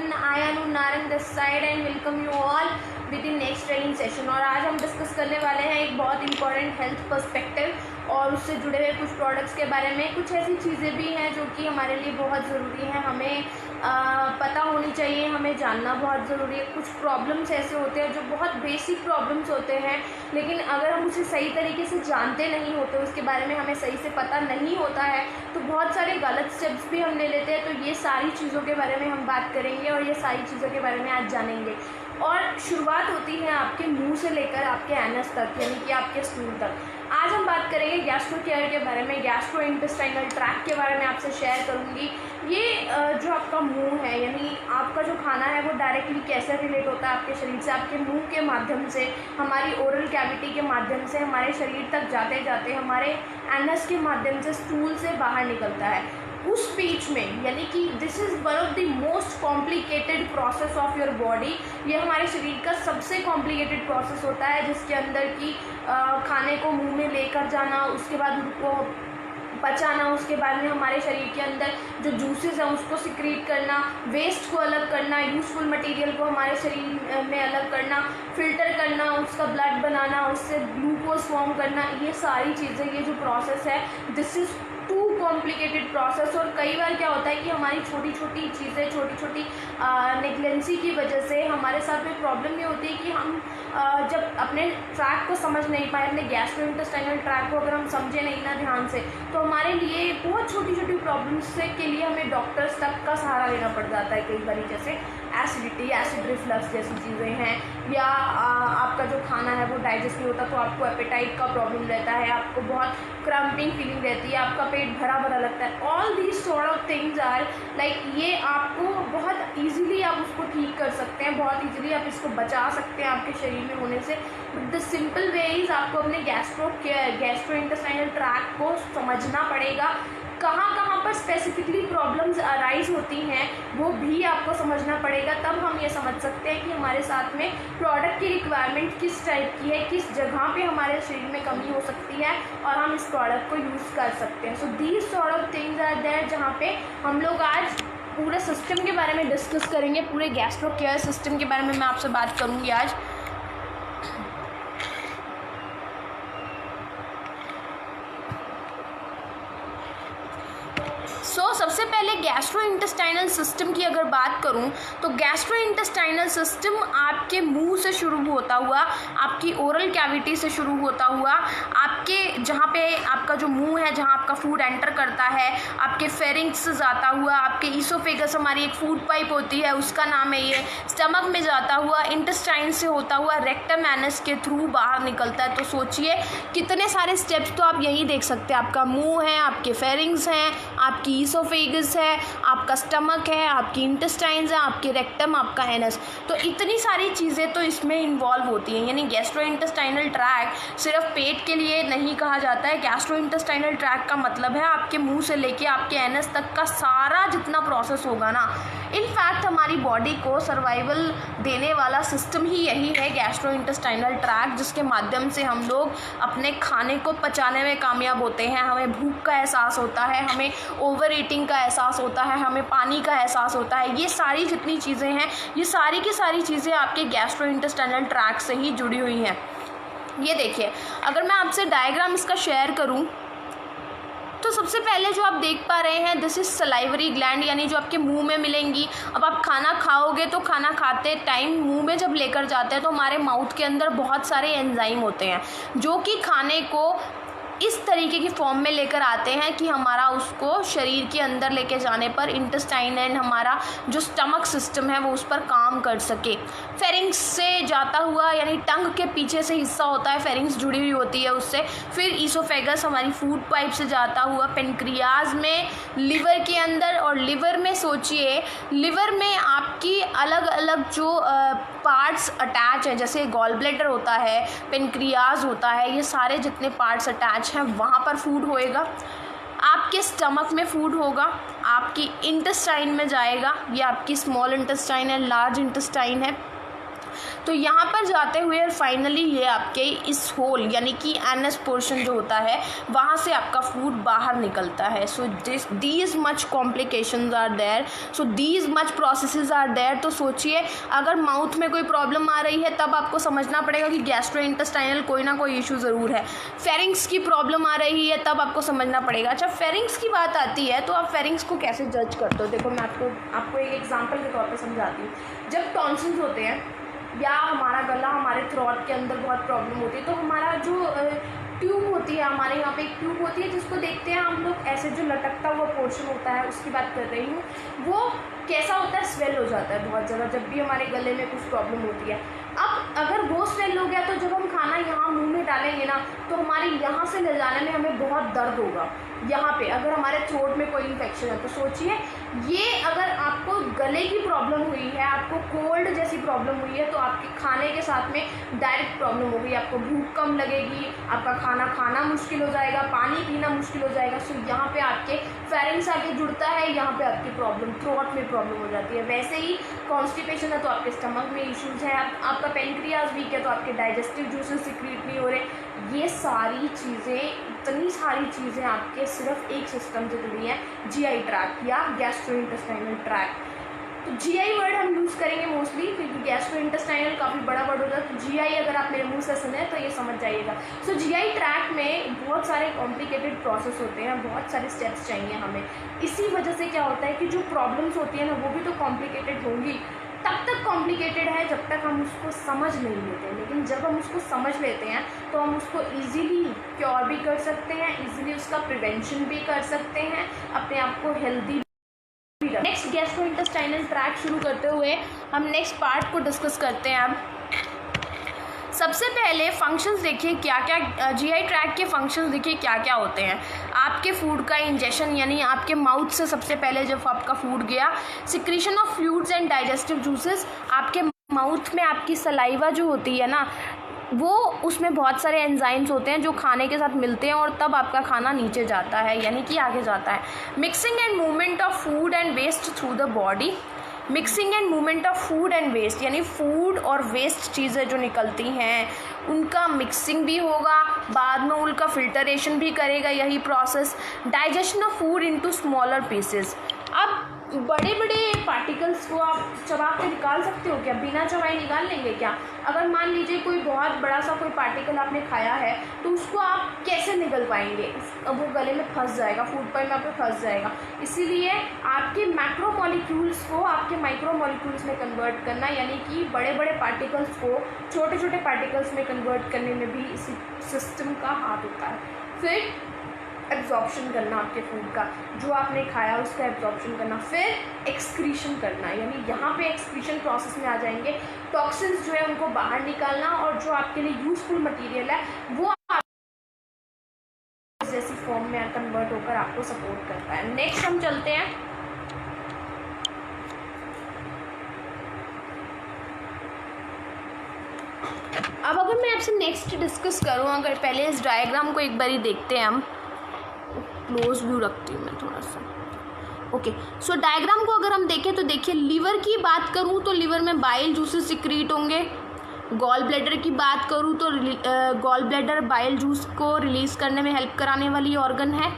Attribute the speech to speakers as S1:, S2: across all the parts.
S1: everyone, I am Naran this side and welcome you all with the next training session। और आज हम discuss करने वाले हैं एक बहुत इंपॉर्टेंट हेल्थ पर्सपेक्टिव और उससे जुड़े हुए कुछ प्रोडक्ट्स के बारे में। कुछ ऐसी चीज़ें भी हैं जो कि हमारे लिए बहुत ज़रूरी हैं, हमें पता होनी चाहिए, हमें जानना बहुत ज़रूरी है। कुछ प्रॉब्लम्स ऐसे होते हैं जो बहुत बेसिक प्रॉब्लम्स होते हैं, लेकिन अगर हम उसे सही तरीके से जानते नहीं होते, उसके बारे में हमें सही से पता नहीं होता है, तो बहुत सारे गलत स्टेप्स भी हम ले लेते हैं। तो ये सारी चीज़ों के बारे में हम बात करेंगे और ये सारी चीज़ों के बारे में आज जानेंगे। और शुरुआत होती है आपके मुंह से लेकर आपके एनस तक, यानी कि आपके स्टूल तक। आज हम बात करेंगे गैस्ट्रो केयर के बारे में, गैस्ट्रो इंटेस्टाइनल ट्रैक्ट के बारे में आपसे शेयर करूंगी। ये जो आपका मुंह है, यानी आपका जो खाना है, वो डायरेक्टली कैसे रिलेट होता है आपके शरीर से। आपके मुंह के माध्यम से, हमारी ओरल कैविटी के माध्यम से हमारे शरीर तक जाते जाते हमारे एनस के माध्यम से स्टूल से बाहर निकलता है। उस स्पीच में, यानी कि this is one of the most complicated process of your body. ये हमारे शरीर का सबसे कॉम्प्लिकेटेड प्रोसेस होता है, जिसके अंदर की खाने को मुंह में लेकर जाना, उसके बाद उनको पचाना, उसके बाद में हमारे शरीर के अंदर जो जूसेस हैं उसको सिक्रीट करना, वेस्ट को अलग करना, यूज़फुल मटेरियल को हमारे शरीर में अलग करना, फिल्टर करना, उसका ब्लड बनाना, उससे ग्लूकोज फॉर्म करना, ये सारी चीज़ें, ये जो प्रोसेस है, this is too complicated process. और कई बार क्या होता है कि हमारी छोटी छोटी चीज़ें, छोटी छोटी नेग्लेंसी की वजह से हमारे साथ में प्रॉब्लम ये होती है कि हम जब अपने ट्रैक को समझ नहीं पाए, अपने गैस्ट्रोइंटेस्टाइनल ट्रैक को अगर हम समझे नहीं ना ध्यान से, तो हमारे लिए बहुत छोटी छोटी प्रॉब्लम्स के लिए हमें डॉक्टर्स तक का सहारा लेना पड़ जाता है कई बार। जैसे एसिडिटी, एसिड रिफ्लक्स जैसी चीज़ें हैं, या आपका जो खाना है वो डाइजेस्ट नहीं होता तो आपको एपेटाइट का प्रॉब्लम रहता है, आपको बहुत क्रम्पिंग फीलिंग रहती है, आपका पेट भरा भरा लगता है। All these sort of things are like, ये आपको बहुत ईजीली आप उसको ठीक कर सकते हैं, बहुत ईजीली आप इसको बचा सकते हैं आपके शरीर में होने से। But the simple way is आपको अपने गैस्ट्रोइंटेस्टाइनल ट्रैक को समझना पड़ेगा। कहाँ पर स्पेसिफिकली प्रॉब्लम्स अराइज होती हैं वो भी आपको समझना पड़ेगा, तब हम ये समझ सकते हैं कि हमारे साथ में प्रोडक्ट की रिक्वायरमेंट किस टाइप की है, किस जगह पे हमारे शरीर में कमी हो सकती है और हम इस प्रोडक्ट को यूज़ कर सकते हैं। So these sort of things are there, जहाँ पे हम लोग आज पूरे सिस्टम के बारे में डिस्कस करेंगे, पूरे गैस्ट्रो केयर सिस्टम के बारे में मैं आपसे बात करूँगी आज। सबसे पहले गैस्ट्रोइंटेस्टाइनल सिस्टम की अगर बात करूं तो गैस्ट्रोइंटेस्टाइनल सिस्टम आपके मुंह से शुरू होता हुआ, आपकी ओरल कैविटी से शुरू होता हुआ, आपके जहां पे आपका जो मुंह है, जहां आपका फूड एंटर करता है, आपके फेरिंक्स से जाता हुआ, आपके ईसोफेगस, हमारी एक फूड पाइप होती है उसका नाम है ये, स्टमक में जाता हुआ, इंटेस्टाइन से होता हुआ रेक्टम एनस के थ्रू बाहर निकलता है। तो सोचिए कितने सारे स्टेप्स तो आप यहीं देख सकते हैं। आपका मुंह है, आपके फेरिंग्स हैं, आपकी ईसोफेगस है, आपका स्टमक है, आपकी इंटेस्टाइन्स है, आपके रेक्टम, आपका एनस। तो इतनी सारी चीज़ें तो इसमें इन्वॉल्व होती हैं। यानी गैस्ट्रोइंटेस्टाइनल ट्रैक सिर्फ पेट के लिए नहीं कहा जाता है। गैस्ट्रोइंटेस्टाइनल ट्रैक का मतलब है आपके मुंह से लेके आपके एनस तक का सारा जितना प्रोसेस होगा ना। इनफैक्ट हमारी बॉडी को सर्वाइवल देने वाला सिस्टम ही यही है, गैस्ट्रोइंटेस्टाइनल ट्रैक, जिसके माध्यम से हम लोग अपने खाने को पचाने में कामयाब होते हैं। हमें भूख का एहसास होता है, हमें ओवर ईटिंग का एहसास होता है, हमें पानी का एहसास होता है। ये सारी जितनी चीज़ें हैं, ये सारी की सारी चीज़ें आपके गैस्ट्रोइंटेस्टाइनल ट्रैक से ही जुड़ी हुई हैं। ये देखिए, अगर मैं आपसे डायग्राम इसका शेयर करूं तो सबसे पहले जो आप देख पा रहे हैं, दिस इज सलाइवरी ग्लैंड, यानी जो आपके मुंह में मिलेंगी। अब आप खाना खाओगे तो खाना खाते टाइम मुंह में जब लेकर जाते हैं तो हमारे माउथ के अंदर बहुत सारे एंजाइम होते हैं जो कि खाने को इस तरीके की फॉर्म में लेकर आते हैं कि हमारा उसको शरीर के अंदर लेके जाने पर इंटेस्टाइन एंड हमारा जो स्टमक सिस्टम है वो उस पर काम कर सके। फेरिंग्स से जाता हुआ, यानी टंग के पीछे से हिस्सा होता है, फेरिंग्स जुड़ी हुई होती है उससे, फिर ईसोफेगस हमारी फूड पाइप से जाता हुआ पेनक्रियाज में, लिवर के अंदर, और लिवर में सोचिए, लिवर में आपकी अलग अलग जो पार्ट्स अटैच हैं, जैसे गॉल ब्लैडर होता है, पेनक्रियाज होता है, ये सारे जितने पार्ट्स अटैच हैं वहाँ पर फूड होएगा। आपके स्टमक में फूड होगा, आपकी इंटेस्टाइन में जाएगा, ये आपकी स्मॉल इंटेस्टाइन है, लार्ज इंटेस्टाइन है। तो यहाँ पर जाते हुए और फाइनली ये आपके इस होल यानी कि एनएस पोर्शन जो होता है वहाँ से आपका फूड बाहर निकलता है। So these much complications are there, so these much processes are there. तो सोचिए अगर माउथ में कोई प्रॉब्लम आ रही है तब आपको समझना पड़ेगा कि गैस्ट्रोइंटेस्टाइनल कोई ना कोई इशू ज़रूर है। फेरिंग्स की प्रॉब्लम आ रही है तब आपको समझना पड़ेगा। अच्छा, फेरिंग्स की बात आती है तो आप फेरिंग्स को कैसे जज करते हो? देखो मैं आपको एक एग्जांपल के तौर पे समझाती हूँ। जब टॉन्सिल्स होते हैं या हमारा गला, हमारे थ्रोट के अंदर बहुत प्रॉब्लम होती है तो हमारा जो ट्यूब होती है, हमारे यहाँ पे एक ट्यूब होती है जिसको देखते हैं हम लोग ऐसे, जो लटकता हुआ पोर्शन होता है उसकी बात कर रही हूँ। वो कैसा होता है? स्वेल हो जाता है बहुत ज़्यादा जब भी हमारे गले में कुछ प्रॉब्लम होती है। अब अगर वो स्वेल हो गया तो जब हम खाना यहाँ मुंह में डालेंगे ना तो हमारे यहाँ से ले जाने में हमें बहुत दर्द होगा। यहाँ पे अगर हमारे थ्रोट में कोई इन्फेक्शन है तो सोचिए, ये अगर आपको गले की प्रॉब्लम हुई है, आपको कोल्ड जैसी प्रॉब्लम हुई है तो आपके खाने के साथ में डायरेक्ट प्रॉब्लम होगी। आपको भूख कम लगेगी, आपका खाना खाना मुश्किल हो जाएगा, पानी पीना मुश्किल हो जाएगा। सो यहाँ पे आपके फेरिंग्स आके जुड़ता है, यहाँ पे आपकी प्रॉब्लम थ्रोट में प्रॉब्लम हो जाती है। वैसे ही कॉन्स्टिपेशन है तो आपके स्टमक में इश्यूज़ हैं, आपका पेनक्रियाज वीक है तो आपके डाइजेस्टिव जूसेस सिक्रीट नहीं हो रहे। ये सारी चीज़ें, इतनी सारी चीज़ें आपके सिर्फ एक सिस्टम से जुड़ी हैं, जीआई ट्रैक्ट या गैस्ट्रोइंटेस्टाइनल ट्रैक्ट। तो जीआई वर्ड हम यूज़ करेंगे मोस्टली क्योंकि गैस्ट्रोइंटेस्टाइनल काफ़ी बड़ा वर्ड होता है। तो जीआई अगर आप मेरे मुंह से सुने तो ये समझ जाइएगा। सो जीआई ट्रैक्ट में बहुत सारे कॉम्प्लिकेटेड प्रोसेस होते हैं, बहुत सारे स्टेप्स चाहिए हमें। इसी वजह से क्या होता है कि जो प्रॉब्लम्स होती है ना वो भी तो कॉम्प्लिकेटेड होंगी। तब तक कॉम्प्लिकेटेड है जब तक हम उसको समझ नहीं लेते, लेकिन जब हम उसको समझ लेते हैं तो हम उसको इजीली क्योर भी कर सकते हैं, इजीली उसका प्रिवेंशन भी कर सकते हैं, अपने आप को हेल्दी। नेक्स्ट गैस्ट्रोइंटेस्टाइनल ट्रैक्ट शुरू करते हुए हम नेक्स्ट पार्ट को डिस्कस करते हैं। अब सबसे पहले फंक्शंस देखिए क्या क्या, जीआई ट्रैक्ट के फंक्शंस देखिए क्या क्या होते हैं। आपके फूड का इंजेक्शन यानी आपके माउथ से सबसे पहले जब आपका फूड गया, secretion of fluids and digestive juices. आपके माउथ में आपकी सलाइवा जो होती है ना वो, उसमें बहुत सारे एंजाइम्स होते हैं जो खाने के साथ मिलते हैं और तब आपका खाना नीचे जाता है यानी कि आगे जाता है। Mixing and movement of food and waste through the body. Mixing and movement of food and waste यानी फूड और वेस्ट चीज़ें जो निकलती हैं उनका मिक्सिंग भी होगा, बाद में उनका फिल्टरेशन भी करेगा यही process. Digestion of food into smaller pieces. अब बड़े बड़े पार्टिकल्स को आप चबा के निकाल सकते हो क्या? बिना चबाए निकाल लेंगे क्या? अगर मान लीजिए कोई बहुत बड़ा सा कोई पार्टिकल आपने खाया है तो उसको आप कैसे निकल पाएंगे? वो गले में फंस जाएगा, फूड पाइप में आपके फंस जाएगा। इसीलिए आपके मैक्रो मॉलिक्यूल्स को आपके माइक्रो मॉलिक्यूल्स में कन्वर्ट करना यानी कि बड़े बड़े पार्टिकल्स को छोटे छोटे पार्टिकल्स में कन्वर्ट करने में भी इसी सिस्टम का हाथ होता है। फिर एब्जॉर्प्शन करना आपके फूड का, जो आपने खाया उसका एब्जॉर्प्शन करना, फिर एक्सक्रीशन करना यानी यहाँ पे एक्सक्रीशन प्रोसेस में आ जाएंगे। टॉक्सिन्स जो है उनको बाहर निकालना और जो आपके लिए यूजफुल मटेरियल है वो जैसी फॉर्म में कन्वर्ट होकर आपको सपोर्ट करता है। नेक्स्ट हम चलते हैं, अब अगर मैं आपसे नेक्स्ट डिस्कस करूँ, अगर पहले इस डायग्राम को एक बारी देखते हैं हम, क्लोज व्यू रखती हूँ मैं थोड़ा सा। ओके, सो डायग्राम को अगर हम देखें तो देखिए, लीवर की बात करूँ तो लीवर में बाइल जूसेस सिक्रीट होंगे। गॉल ब्लैडर की बात करूँ तो गॉल ब्लैडर बाइल जूस को रिलीज़ करने में हेल्प कराने वाली ऑर्गन है।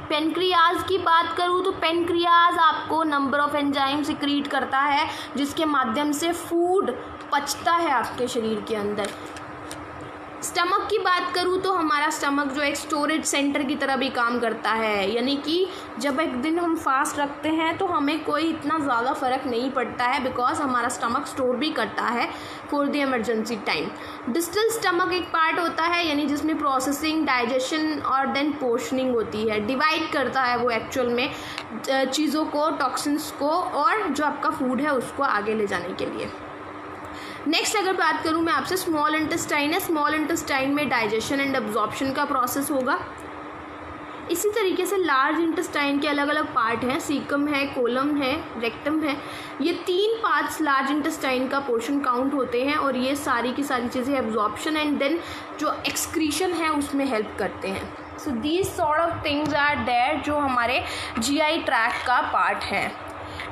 S1: पेनक्रियाज की बात करूँ तो पेनक्रियाज आपको नंबर ऑफ एंजाइम सिक्रीट करता है जिसके माध्यम से फूड पचता है आपके शरीर के अंदर। स्टमक की बात करूँ तो हमारा स्टमक जो एक स्टोरेज सेंटर की तरह भी काम करता है, यानी कि जब एक दिन हम फास्ट रखते हैं तो हमें कोई इतना ज़्यादा फ़र्क नहीं पड़ता है बिकॉज हमारा स्टमक स्टोर भी करता है for the emergency time. Distal stomach एक पार्ट होता है यानी जिसमें प्रोसेसिंग, डाइजेशन और देन पोर्शनिंग होती है। डिवाइड करता है वो एक्चुअल में चीज़ों को, टॉक्सिन्स को और जो आपका फूड है उसको आगे ले जाने के लिए। नेक्स्ट अगर बात करूँ मैं आपसे, स्मॉल इंटेस्टाइन है। स्मॉल इंटेस्टाइन में डाइजेशन एंड एब्जॉर्प्शन का प्रोसेस होगा। इसी तरीके से लार्ज इंटेस्टाइन के अलग अलग पार्ट हैं, सीकम है, कोलम है, रेक्टम है। ये 3 पार्ट्स लार्ज इंटेस्टाइन का पोर्शन काउंट होते हैं और ये सारी की सारी चीज़ें एब्जॉर्प्शन एंड देन जो एक्सक्रीशन है उसमें हेल्प करते हैं। So these sort of things are there जो हमारे जीआई ट्रैक्ट का पार्ट है।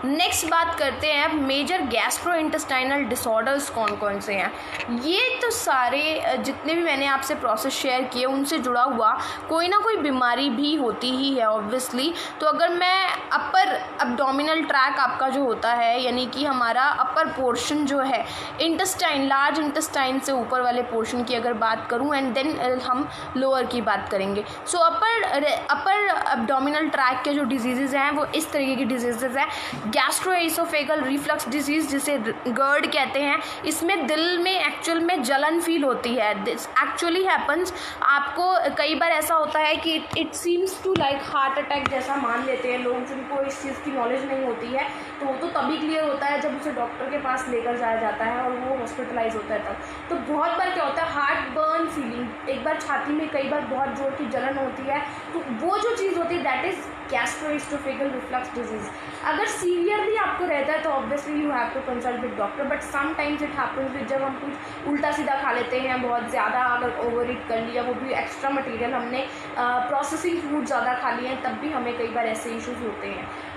S1: नेक्स्ट बात करते हैं अब मेजर गैस्ट्रोइंटेस्टाइनल डिसऑर्डर्स कौन कौन से हैं। ये तो सारे जितने भी मैंने आपसे प्रोसेस शेयर किए उनसे जुड़ा हुआ कोई ना कोई बीमारी भी होती ही है ऑब्वियसली। तो अगर मैं अपर एब्डोमिनल ट्रैक आपका जो होता है यानी कि हमारा अपर पोर्शन जो है इंटेस्टाइन, लार्ज इंटेस्टाइन से ऊपर वाले पोर्शन की अगर बात करूं एंड देन हम लोअर की बात करेंगे। सो अपर एब्डोमिनल ट्रैक के जो डिजीज़ हैं वो इस तरीके की डिजीज़ है। गैस्ट्रोएसोफेगल रिफ्लक्स डिजीज़ जिसे गर्ड कहते हैं, इसमें दिल में एक्चुअल में जलन फील होती है। दिस एक्चुअली हैपन्स, आपको कई बार ऐसा होता है कि it seems to like heart attack जैसा मान लेते हैं लोग जिनको इस चीज़ की नॉलेज नहीं होती है, तो वो तो तभी क्लियर होता है जब उसे डॉक्टर के पास लेकर जाया जाता है और वो हॉस्पिटलाइज होता है तब। तो बहुत बार क्या होता है, हार्ट बर्न फीलिंग, एक बार छाती में कई बार बहुत जोर की जलन होती है, तो वो जो चीज़ होती है that is gastroesophageal reflux disease. अगर सीवियरली आपको रहता है तो obviously you have to consult with doctor, but sometimes it happens with जब हम कुछ उल्टा सीधा खा लेते हैं, बहुत ज़्यादा अगर ओवर ईट कर लिया, वो भी एक्स्ट्रा मटेरियल हमने प्रोसेसिंग फूड ज़्यादा खा लिए हैं, तब भी हमें कई बार ऐसे इश्यूज होते हैं।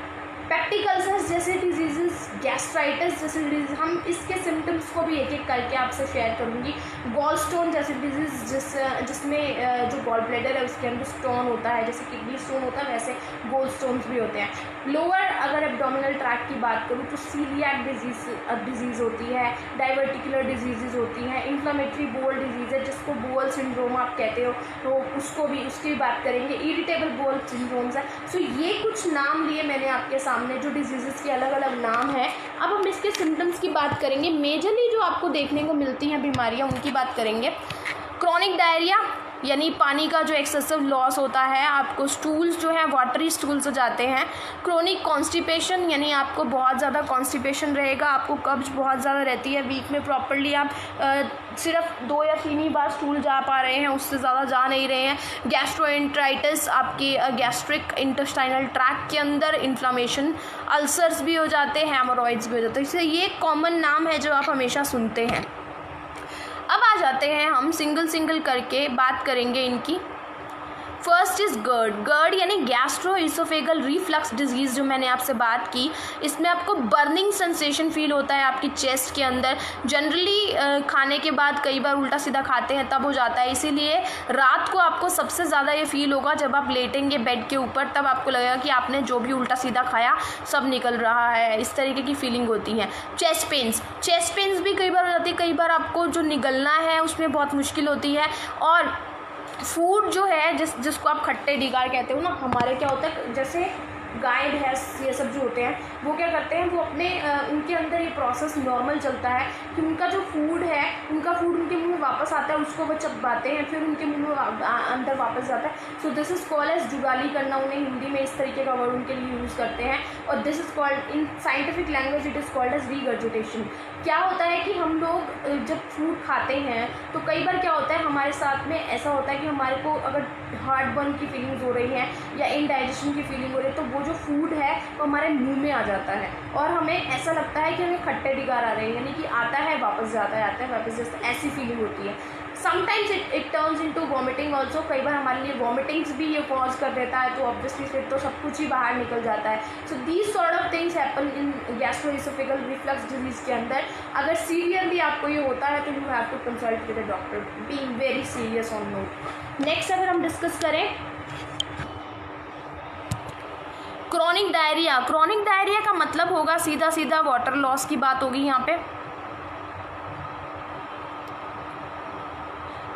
S1: पेप्टिक अल्सर्स जैसे डिजीज़, गैस्ट्राइटिस जैसे डिजीज़, हम इसके सिम्टम्स को भी एक एक करके आपसे शेयर करूँगी। गॉल स्टोन जैसे डिजीज़ जिसमें जो गॉल ब्लैडर है उसके अंदर स्टोन होता है, जैसे किडनी स्टोन होता है वैसे गॉल स्टोन्स भी होते हैं। लोअर अगर एब्डोमिनल ट्रैक की बात करूँ तो सीलियाक डिजीज़ होती है, डाइवर्टिकुलर डिजीज़ होती हैं, इन्फ्लेमेटरी बोल डिजीज़ है जिसको बोअल सिंड्रोम आप कहते हो, तो उसकी बात करेंगे। इरिटेबल बोअल सिंड्रोम्स है। सो ये कुछ नाम लिए मैंने आपके सामने जो डिजीज़ के अलग अलग नाम हैं। अब हम इसके सिम्टम्स की बात करेंगे। मेजरली जो आपको देखने को मिलती हैं बीमारियां उनकी बात करेंगे। क्रॉनिक डायरिया यानी पानी का जो एक्सेसिव लॉस होता है, आपको स्टूल्स जो हैं वाटरी स्टूल्स हो जाते हैं। क्रोनिक कॉन्स्टिपेशन यानी आपको बहुत ज़्यादा कॉन्स्टिपेशन रहेगा, आपको कब्ज बहुत ज़्यादा रहती है, वीक में प्रॉपर्ली आप सिर्फ 2 या 3 ही बार स्टूल जा पा रहे हैं, उससे ज़्यादा जा नहीं रहे हैं। गैस्ट्रोएंटराइटिस, आपकी गैस्ट्रिक इंटेस्टाइनल ट्रैक के अंदर इन्फ्लामेशन, अल्सर्स भी हो जाते हैं, हेमोरॉइड्स भी हो जाते हैं। इसलिए ये कॉमन नाम है जो आप हमेशा सुनते हैं। अब आ जाते हैं हम सिंगल करके बात करेंगे इनकी। फर्स्ट इज़ गर्ड यानी गैस्ट्रोएसोफेगल रिफ्लक्स डिजीज़ जो मैंने आपसे बात की, इसमें आपको बर्निंग सेंसेशन फील होता है आपकी चेस्ट के अंदर। जनरली खाने के बाद कई बार उल्टा सीधा खाते हैं तब हो जाता है, इसीलिए रात को आपको सबसे ज़्यादा ये फील होगा जब आप लेटेंगे बेड के ऊपर, तब आपको लगेगा कि आपने जो भी उल्टा सीधा खाया सब निकल रहा है, इस तरीके की फीलिंग होती है। चेस्ट पेन्स भी कई बार हो जाती है, कई बार आपको जो निगलना है उसमें बहुत मुश्किल होती है। और फूड जो है जिसको आप खट्टे डिगार कहते हो ना, हमारे क्या होता है जैसे गाय भैंस ये सब जो होते हैं वो क्या करते हैं, वो अपने उनके अंदर ये प्रोसेस नॉर्मल चलता है कि उनका जो फूड है, उनका फूड उनके मुंह में वापस आता है, उसको वो चबाते हैं, फिर उनके मुंह में अंदर वापस जाता है। So this is called as जुगाली करना, उन्हें हिंदी में इस तरीके का वर्ड उनके लिए यूज़ करते हैं। और this is called in scientific language it is called as regurgitation. क्या होता है कि हम लोग जब फूड खाते हैं तो कई बार क्या होता है हमारे साथ में ऐसा होता है कि हमारे को अगर हार्ट बर्न की फीलिंग्स हो रही हैं या इनडाइजेशन की फीलिंग हो रही है, तो वो जो फूड है वो हमारे मुंह में आ जाता है और हमें ऐसा लगता है कि हमें खट्टे डिगार आ रहे हैं, यानी कि आता है वापस जाता है, आता है वापस जाता है, ऐसी फीलिंग होती है। Sometimes it turns into vomiting also, कई बार हमारे लिए वॉमिटिंग्स भी ये कॉज कर देता है, तो ऑब्वियसली फिर तो सब कुछ ही बाहर निकल जाता है। So these sort of things happen in gastroesophageal reflux disease के अंदर। अगर सीवियरली आपको ये होता है तो you have to consult with a doctor, being very serious on note. Next अगर हम डिस्कस करें क्रोनिक डायरिया का मतलब होगा सीधा वाटर लॉस की बात होगी यहाँ पे।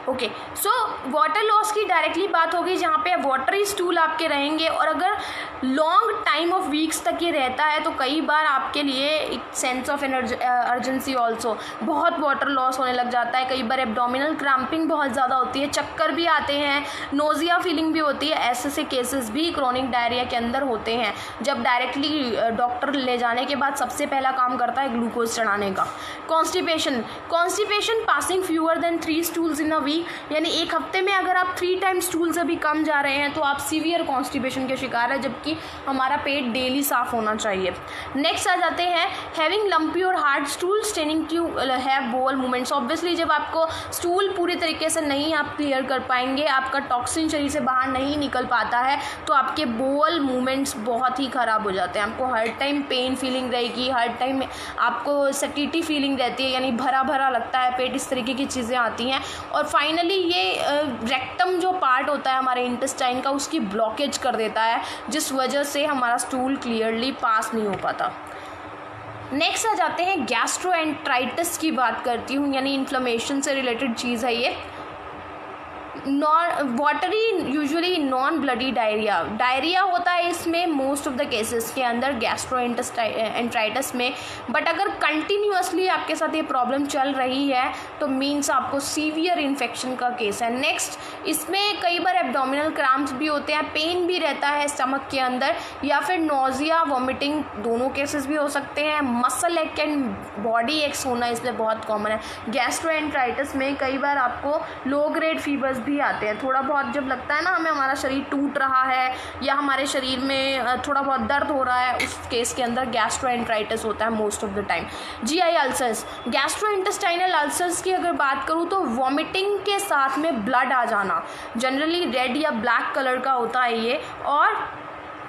S1: ओके, सो वाटर लॉस की डायरेक्टली बात होगी जहाँ पे वाटरी स्टूल आपके रहेंगे, और अगर लॉन्ग टाइम ऑफ वीक्स तक ये रहता है तो कई बार आपके लिए एक सेंस ऑफ अर्जेंसी ऑल्सो, बहुत वाटर लॉस होने लग जाता है। कई बार एब्डोमिनल क्रैम्पिंग बहुत ज़्यादा होती है, चक्कर भी आते हैं, नोजिया फीलिंग भी होती है। ऐसे केसेस भी क्रोनिक डायरिया के अंदर होते हैं, जब डायरेक्टली डॉक्टर ले जाने के बाद सबसे पहला काम करता है ग्लूकोज चढ़ाने का। Constipation passing fewer than 3 stools in a week week, यानी एक हफ्ते में अगर आप 3 टाइम्स स्टूल से भी कम जा रहे हैं तो आप सीवियर कॉन्स्टिपेशन के शिकार है, जबकि हमारा पेट डेली साफ होना चाहिए। नेक्स्ट आ जाते हैं हैविंग लंपी और hard stool, staining to have bowel movements. Obviously जब आपको स्टूल पूरी तरीके से नहीं आप क्लियर कर पाएंगे, आपका टॉक्सिन शरीर से बाहर नहीं निकल पाता है, तो आपके बोल मूवमेंट्स बहुत ही ख़राब हो जाते हैं। आपको हर टाइम पेन फीलिंग रहेगी, हर टाइम आपको सटीटी फीलिंग रहती है, यानी भरा भरा लगता है पेट, इस तरीके की चीज़ें आती हैं। और फाइनली ये रेक्टम जो पार्ट होता है हमारे इंटेस्टाइन का, उसकी ब्लॉकेज कर देता है, जिस वजह से हमारा स्टूल क्लियरली पास नहीं हो पाता। नेक्स्ट आ जाते हैं गैस्ट्रोएंटराइटिस की बात करती हूँ, यानी इन्फ्लेमेशन से रिलेटेड चीज़ है ये। Watery usually non bloody diarrhoea होता है इसमें मोस्ट ऑफ द केसेस के अंदर गैस्ट्रोएंटराइटिस में। बट अगर कंटिन्यूसली आपके साथ ये प्रॉब्लम चल रही है तो मीन्स आपको सीवियर इन्फेक्शन का केस है। नेक्स्ट, इसमें कई बार एब्डोमिनल क्रैम्प्स भी होते हैं, पेन भी रहता है स्टमक के अंदर, या फिर नोजिया वॉमिटिंग, दोनों केसेस भी हो सकते हैं। मसल एक एंड बॉडी एक्स होना इसमें बहुत कॉमन है। गैस्ट्रोएंटराइटिस में कई बार आपको लो ग्रेड फीवर्स भी आते हैं। थोड़ा बहुत जब लगता है ना हमें हमारा शरीर टूट रहा है या हमारे शरीर में थोड़ा बहुत दर्द हो रहा है, उस केस के अंदर गैस्ट्रोएंटराइटिस होता है most of the time. GI ulcers, gastrointestinal ulcers की अगर बात करूँ तो वॉमिटिंग के साथ में ब्लड आ जाना, जनरली रेड या ब्लैक कलर का होता है ये, और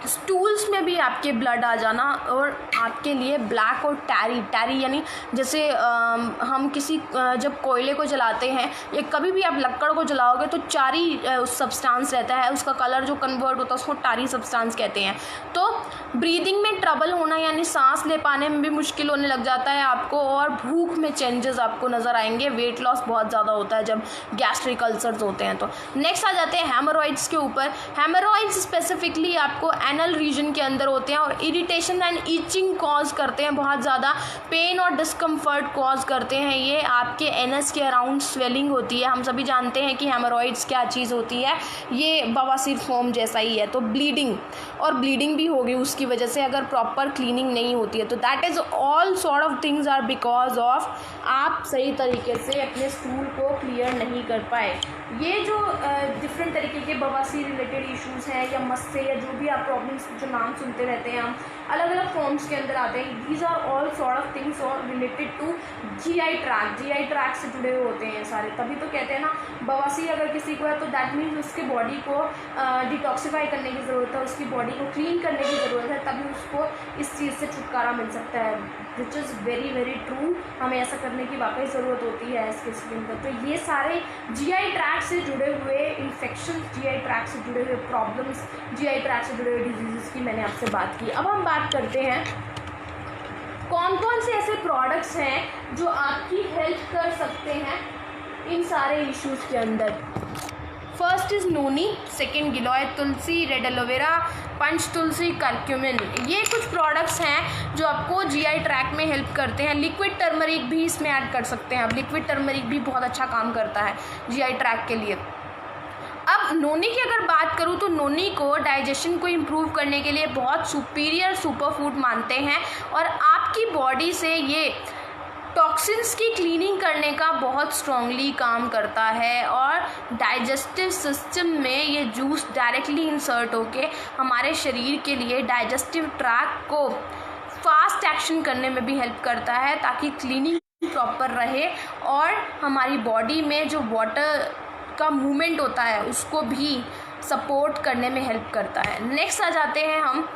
S1: स्टूल्स में भी आपके ब्लड आ जाना, और आपके लिए ब्लैक और टैरी यानी जैसे हम किसी जब कोयले को जलाते हैं या कभी भी आप लक्कड़ को जलाओगे तो चारी सब्सटेंस रहता है, उसका कलर जो कन्वर्ट होता है उसको टारी सब्सटेंस कहते हैं। तो ब्रीदिंग में ट्रबल होना, यानी सांस ले पाने में भी मुश्किल होने लग जाता है आपको, और भूख में चेंजेस आपको नज़र आएंगे। वेट लॉस बहुत ज़्यादा होता है जब गैस्ट्रिक अल्सर्स होते हैं। तो नेक्स्ट आ जाते हैं हेमोरॉइड्स के ऊपर। हेमोरॉइड्स स्पेसिफिकली आपको एनल रीजन के अंदर होते हैं और इरिटेशन एंड ईचिंग कॉज करते हैं, बहुत ज़्यादा पेन और डिस्कम्फर्ट कॉज करते हैं। ये आपके एनस के अराउंड स्वेलिंग होती है। हम सभी जानते हैं कि हेमोरॉइड्स क्या चीज़ होती है, ये बवासीर फोम जैसा ही है। तो ब्लीडिंग भी होगी उसकी वजह से अगर प्रॉपर क्लीनिंग नहीं होती है। तो that is all sort of things are because of आप सही तरीके से अपने स्टूल को क्लियर नहीं कर पाए। ये जो डिफरेंट तरीके के बवासीर रिलेटेड इश्यूज़ हैं या मस से या जो भी आप प्रॉब्लम्स जो नाम सुनते रहते हैं हम अलग अलग फॉर्म्स के अंदर आते हैं, these are all sort of things और रिलेटेड टू जीआई ट्रैक्ट से जुड़े हुए होते हैं सारे। तभी तो कहते हैं ना, बवासीर अगर किसी को है तो दैट मीन्स उसके बॉडी को डिटॉक्सीफाई करने की ज़रूरत है, उसकी बॉडी को क्लीन करने की ज़रूरत है, तभी उसको इस चीज़ से छुटकारा मिल सकता है, which is very very true. हमें ऐसा करने की वाकई ज़रूरत होती है इसके स्किन पर। तो ये सारे जीआई ट्रैक्ट से जुड़े हुए इन्फेक्शन, जीआई ट्रैक्ट से जुड़े हुए प्रॉब्लम्स, जीआई ट्रैक्ट से जुड़े हुए डिजीज़ की मैंने आपसे बात की। अब हम बात करते हैं कौन कौन से ऐसे प्रोडक्ट्स हैं जो आपकी हेल्प कर सकते हैं इन सारे इश्यूज़ के अंदर। First is noni, second Giloy Tulsi, red aloe vera, Panch Tulsi, curcumin. ये कुछ प्रोडक्ट्स हैं जो आपको जीआई ट्रैक्ट में हेल्प करते हैं। लिक्विड टर्मरिक भी इसमें ऐड कर सकते हैं आप, लिक्विड टर्मरिक भी बहुत अच्छा काम करता है जीआई ट्रैक्ट के लिए। अब नोनी की अगर बात करूँ तो नोनी को डाइजेशन को इम्प्रूव करने के लिए बहुत सुपीरियर सुपर फूड मानते हैं, और आपकी बॉडी से ये टॉक्सिन्स की क्लीनिंग करने का बहुत स्ट्रांगली काम करता है, और डाइजेस्टिव सिस्टम में ये जूस डायरेक्टली इंसर्ट होके हमारे शरीर के लिए डाइजेस्टिव ट्रैक्ट को फास्ट एक्शन करने में भी हेल्प करता है, ताकि क्लीनिंग प्रॉपर रहे और हमारी बॉडी में जो वाटर का मूवमेंट होता है उसको भी सपोर्ट करने में हेल्प करता है। नेक्स्ट आ जाते हैं हम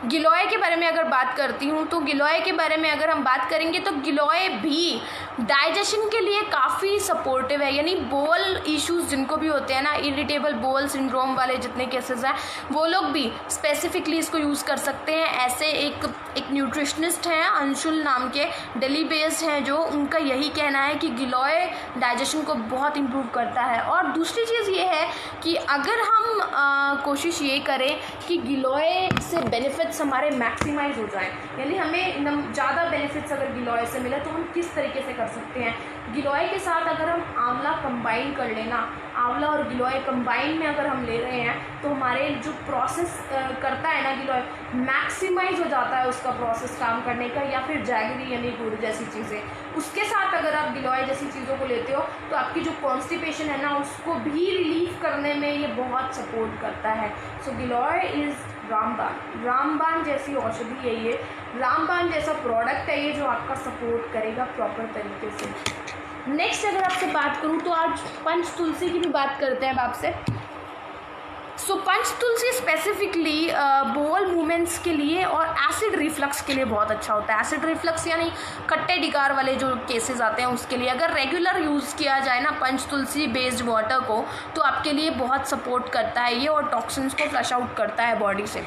S1: गिलोय के बारे में अगर बात करती हूँ तो गिलोय के बारे में अगर हम बात करेंगे तो गिलोय भी डाइजेशन के लिए काफ़ी सपोर्टिव है, यानी बोल इश्यूज़ जिनको भी होते हैं ना, इरिटेबल बोल सिंड्रोम वाले जितने केसेस हैं, वो लोग भी स्पेसिफिकली इसको यूज़ कर सकते हैं। ऐसे एक न्यूट्रिशनिस्ट हैं अंशुल नाम के, दिल्ली बेस्ड हैं, जो उनका यही कहना है कि गिलोय डाइजेशन को बहुत इम्प्रूव करता है। और दूसरी चीज़ ये है कि अगर हम कोशिश ये करें कि गिलोय से बेनिफिट्स हमारे मैक्सिमाइज हो जाएं, यानी हमें ज़्यादा बेनिफिट्स अगर गिलोय से मिले तो हम किस तरीके से कर सकते हैं। गिलोय के साथ अगर हम आंवला कंबाइन कर लेना, आंवला और गिलोय कंबाइन में अगर हम ले रहे हैं तो हमारे जो प्रोसेस करता है ना गिलोय, मैक्सिमाइज हो जाता है उसका प्रोसेस काम करने का, या फिर जैगरी यानी गुड़ जैसी चीज़ें। उसके साथ अगर आप गिलोय जैसी चीज़ों को लेते हो तो आपकी जो कॉन्स्टिपेशन है ना उसको भी रिलीफ करने में ये बहुत सपोर्ट करता है। सो गिलोय इज़ रामबाण जैसी औषधि है ये, रामबाण जैसा प्रोडक्ट है ये जो आपका सपोर्ट करेगा प्रॉपर तरीके से। नेक्स्ट अगर आपसे बात करूँ तो आज पंचतुलसी की भी बात करते हैं अब आपसे। सो पंचतुलसी स्पेसिफिकली बोल मूवमेंट्स के लिए और एसिड रिफ्लक्स के लिए बहुत अच्छा होता है। एसिड रिफ्लक्स यानी खट्टे डिकार वाले जो केसेस आते हैं उसके लिए अगर रेगुलर यूज़ किया जाए ना पंचतुलसी बेस्ड वाटर को तो आपके लिए बहुत सपोर्ट करता है ये, और टॉक्सिन्स को फ्लश आउट करता है बॉडी से।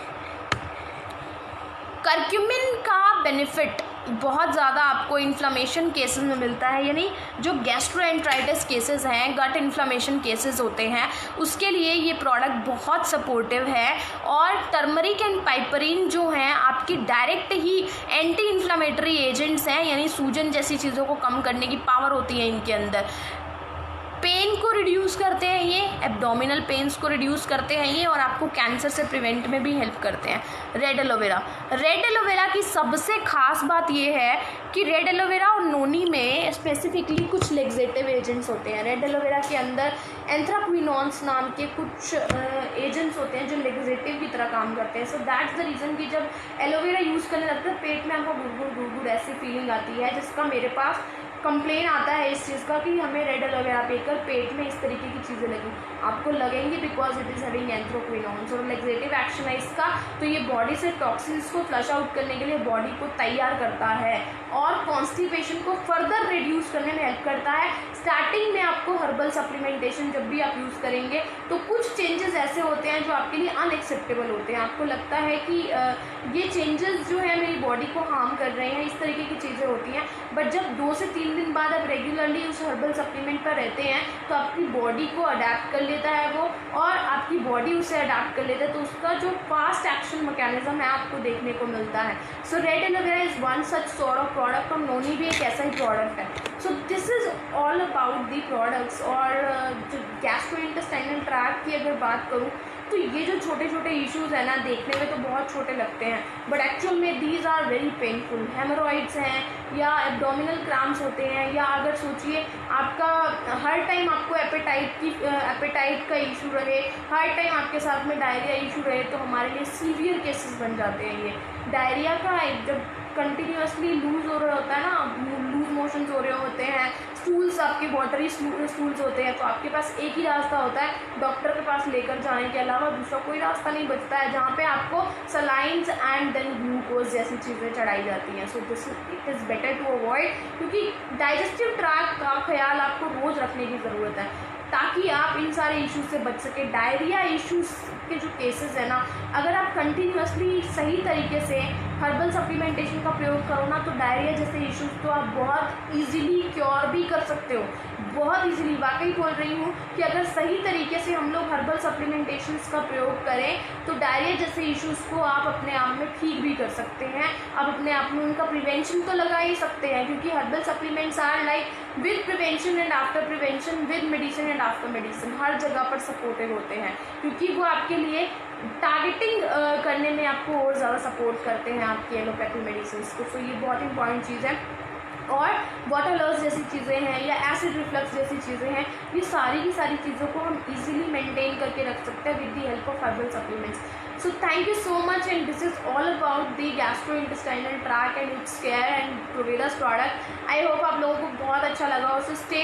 S1: करक्यूमिन का बेनिफिट बहुत ज़्यादा आपको इन्फ्लामेशन केसेस में मिलता है, यानी जो गैस्ट्रोएंटराइटिस केसेस हैं, गट इन्फ्लामेशन केसेस होते हैं, उसके लिए ये प्रोडक्ट बहुत सपोर्टिव है। और टर्मरिक एंड पाइपरीन जो हैं आपकी डायरेक्ट ही एंटी इन्फ्लामेटरी एजेंट्स हैं, यानी सूजन जैसी चीज़ों को कम करने की पावर होती है इनके अंदर। पेन को रिड्यूस करते हैं ये, एब्डोमिनल पेन्स को रिड्यूस करते हैं ये, और आपको कैंसर से प्रिवेंट में भी हेल्प करते हैं। रेड एलोवेरा की सबसे खास बात ये है कि रेड एलोवेरा और नोनी में स्पेसिफिकली कुछ लेग्जेटिव एजेंट्स होते हैं। रेड एलोवेरा के अंदर एंथ्राक्विनोन्स नाम के कुछ एजेंट्स होते हैं जो लेग्जेटिव की तरह काम करते हैं। सो दैट्स द रीज़न कि जब एलोवेरा यूज़ करने लगते हैं पेट में आपको गुड़गुड़ ऐसी फीलिंग आती है, जिसका मेरे पास कंप्लेन आता है इस चीज़ का कि हमें रेड एलोवेरा पीकर पेट में इस तरीके की चीज़ें लगी, आपको लगेंगी बिकॉज इट इज़ हैविंग एंथ्रोक्विनोन्स और लेग्जेटिव एक्शन है इसका। तो ये बॉडी से टॉक्सिन्स को फ्लश आउट करने के लिए बॉडी को तैयार करता है और कॉन्स्टिपेशन को फर्दर रिड्यूस करने में हेल्प करता है। स्टार्टिंग में आपको हर्बल सप्लीमेंटेशन जब भी आप यूज़ करेंगे तो कुछ चेंजेस ऐसे होते हैं जो आपके लिए अनएक्सेप्टेबल होते हैं, आपको लगता है कि ये चेंजेस जो है मेरी बॉडी को हार्म कर रहे हैं, इस तरीके की चीज़ें होती हैं। बट जब 2 से 3 दिन बाद आप रेगुलरली उस हर्बल सप्लीमेंट पर रहते हैं तो आपकी बॉडी को अडेप्ट कर लेता है वो, और आपकी बॉडी उसे अडेप्ट कर लेता है, तो उसका जो फास्ट एक्शन मैकेनिज्म है आपको देखने को मिलता है। So red aloe vera is one such sort of product, और नोनी भी एक ऐसा ही प्रोडक्ट है। So this is all about the products. और जो गैस्ट्रोइंटेस्टाइनल ट्रैक्ट की अगर बात करूँ तो ये जो छोटे छोटे इश्यूज़ हैं ना देखने में तो बहुत छोटे लगते हैं, बट एक्चुअल में these are very painful. Haemorrhoids हैं या एब्डोमिनल क्रैम्प्स होते हैं, या अगर सोचिए आपका हर टाइम आपको एपेटाइट का इशू रहे, हर टाइम आपके साथ में डायरिया इशू रहे, तो हमारे लिए सीवियर केसेस बन जाते हैं ये। डायरिया का जब कंटिन्यूसली लूज़ हो रहा होता है ना, लूज मोशंस हो रहे होते हैं, स्टूल्स आपके वाटरी स्टूल्स होते हैं, तो आपके पास एक ही रास्ता होता है डॉक्टर के पास लेकर जाने के अलावा दूसरा कोई रास्ता नहीं बचता है, जहाँ पे आपको सलाइंस एंड देन ग्लूकोज जैसी चीज़ें चढ़ाई जाती हैं। So this it is better to avoid, क्योंकि डाइजेस्टिव ट्रैक्ट का ख्याल आपको रोज़ रखने की ज़रूरत है ताकि आप इन सारे इश्यूज से बच सके। डायरिया इश्यूज के जो केसेस है ना, अगर आप कंटिन्यूसली सही तरीके से हर्बल सप्लीमेंटेशन का प्रयोग करो ना, तो डायरिया जैसे इश्यूज तो आप बहुत इजीली क्योर भी कर सकते हो, बहुत इजीली। वाकई बोल रही हूँ कि अगर सही तरीके से हम लोग हर्बल सप्लीमेंटेशंस का प्रयोग करें तो डायरिया जैसे इश्यूज को आप अपने आप में ठीक भी कर सकते हैं। आप अपने आप में उनका प्रिवेंशन तो लगा ही सकते हैं, क्योंकि herbal supplements are like with prevention and after prevention, with medicine and after medicine, हर जगह पर सपोर्टिव होते हैं, क्योंकि वो आपके लिए टारगेटिंग करने में आपको और ज़्यादा सपोर्ट करते हैं आपकी एलोपैथी मेडिसिन को। तो ये बहुत इंपॉर्टेंट चीज़ है। और वाटर लॉस जैसी चीज़ें हैं या एसिड रिफ्लक्स जैसी चीज़ें हैं, ये सारी की सारी चीज़ों को हम इजीली मेंटेन करके रख सकते हैं with the help of herbal supplements. So thank you so much, and this is all about the gastrointestinal tract and its care and प्रोवेदास प्रोडक्ट। आई होप आप लोगों को बहुत अच्छा लगा। So stay